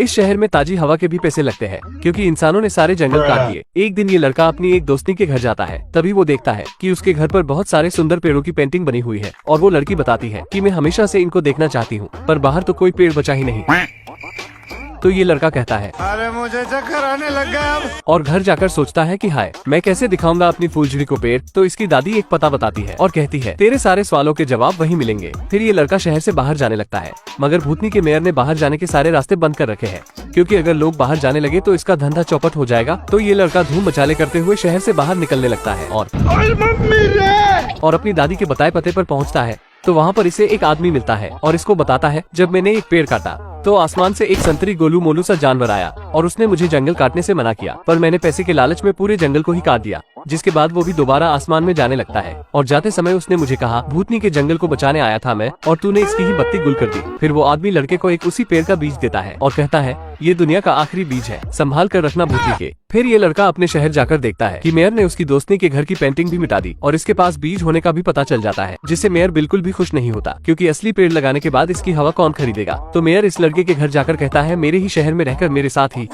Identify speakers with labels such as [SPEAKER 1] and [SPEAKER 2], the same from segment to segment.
[SPEAKER 1] इस शहर में ताजी हवा के भी पैसे लगते हैं, क्योंकि इंसानों ने सारे जंगल काट दिए। एक दिन ये लड़का अपनी एक दोस्ती के घर जाता है, तभी वो देखता है कि उसके घर पर बहुत सारे सुंदर पेड़ों की पेंटिंग बनी हुई है, और वो लड़की बताती है कि मैं हमेशा से इनको देखना चाहती हूँ, पर बाहर तो कोई पेड़ बचा ही नहीं। तो ये लड़का कहता है,
[SPEAKER 2] अरे मुझे चक्कर आने लग गया अब।
[SPEAKER 1] और घर जाकर सोचता है कि हाय, मैं कैसे दिखाऊंगा अपनी फूलझड़ी को पेड़। तो इसकी दादी एक पता बताती है और कहती है, तेरे सारे सवालों के जवाब वहीं मिलेंगे। फिर ये लड़का शहर से बाहर जाने लगता है, मगर भूतनी के मेयर ने बाहर जाने के सारे रास्ते बंद कर रखे हैं, क्योंकि अगर लोग बाहर जाने लगे तो इसका धंधा चौपट हो जाएगा। तो ये लड़का धूम मचाले करते हुए शहर से बाहर निकलने लगता है और अपनी दादी के बताए पते पर पहुँचता है। तो वहाँ पर इसे एक आदमी मिलता है और इसको बताता है, जब मैंने एक पेड़ काटा तो आसमान से एक संतरी गोलू मोलू सा जानवर आया और उसने मुझे जंगल काटने से मना किया, पर मैंने पैसे के लालच में पूरे जंगल को ही काट दिया। जिसके बाद वो भी दोबारा आसमान में जाने लगता है, और जाते समय उसने मुझे कहा, भूतनी के जंगल को बचाने आया था मैं, और तूने इसकी ही बत्ती गुल कर दी। फिर वो आदमी लड़के को एक उसी पेड़ का बीज देता है और कहता है, ये दुनिया का आखिरी बीज है, संभाल कर रखना भूतनी के। फिर ये लड़का अपने शहर जाकर देखता है कि मेयर ने उसकी दोस्ती के घर की पेंटिंग भी मिटा दी, और इसके पास बीज होने का भी पता चल जाता है, जिससे मेयर बिल्कुल भी खुश नहीं होता, क्योंकि असली पेड़ लगाने के बाद इसकी हवा कौन खरीदेगा। तो मेयर इस लड़के के घर जाकर कहता है, मेरे ही शहर में रहकर मेरे साथ ही।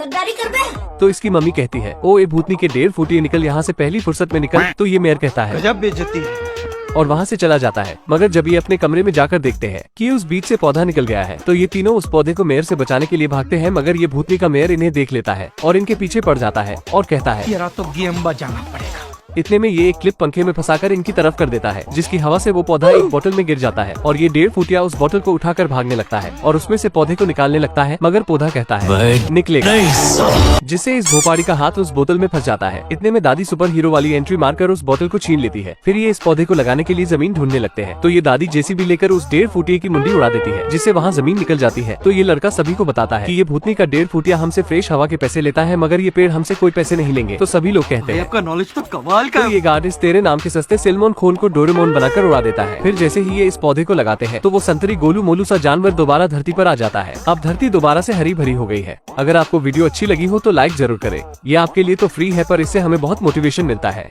[SPEAKER 1] तो इसकी मम्मी कहती है, ओ ए भूतनी के 1.5 फुट निकल यहाँ से पहली फुर्सत में निकल। तो ये मेयर कहता है,
[SPEAKER 2] गजब बेइज्जती है,
[SPEAKER 1] और वहाँ से चला जाता है। मगर जब ये अपने कमरे में जाकर देखते हैं कि उस बीज से पौधा निकल गया है, तो ये तीनों उस पौधे को मेयर से बचाने के लिए भागते हैं, मगर ये भूतनी का मेयर इन्हें देख लेता है और इनके पीछे पड़ जाता है और कहता है,
[SPEAKER 2] तेरा तो गेम बजाना पड़ेगा।
[SPEAKER 1] इतने में ये एक क्लिप पंखे में फंसाकर इनकी तरफ कर देता है, जिसकी हवा से वो पौधा एक बोतल में गिर जाता है, और ये 1.5 फुटिया उस बोतल को उठाकर भागने लगता है और उसमें से पौधे को निकालने लगता है, मगर पौधा कहता है निकलेगा, जिससे इस भोपाड़ी का हाथ उस बोतल में फंस जाता है। इतने में दादी सुपर हीरो वाली एंट्री मारकर उस बोतल को छीन लेती है। फिर ये इस पौधे को लगाने के लिए जमीन ढूंढने लगते हैं, तो ये दादी जेसीबी लेकर उस 1.5 फुटिया की मुंडी उड़ा देती है, जिससे वहाँ जमीन निकल जाती है। तो ये लड़का सभी को बताता है कि ये भूतनी का 1.5 फुटिया हमसे फ्रेश हवा के पैसे लेता है, मगर ये पेड़ हमसे कोई पैसे नहीं लेंगे। तो सभी लोग कहते हैं,
[SPEAKER 2] आपका नॉलेज तो कमाल का।
[SPEAKER 1] तो ये आर्टिस्ट तेरे नाम के सस्ते सिलमोन खोन को डोरेमोन बनाकर उड़ा देता है। फिर जैसे ही ये इस पौधे को लगाते हैं, तो वो संतरी गोलू मोलू सा जानवर दोबारा धरती पर आ जाता है। अब धरती दोबारा से हरी भरी हो गई है। अगर आपको वीडियो अच्छी लगी हो तो लाइक जरूर करें। ये आपके लिए तो फ्री है, पर इससे हमें बहुत मोटिवेशन मिलता है।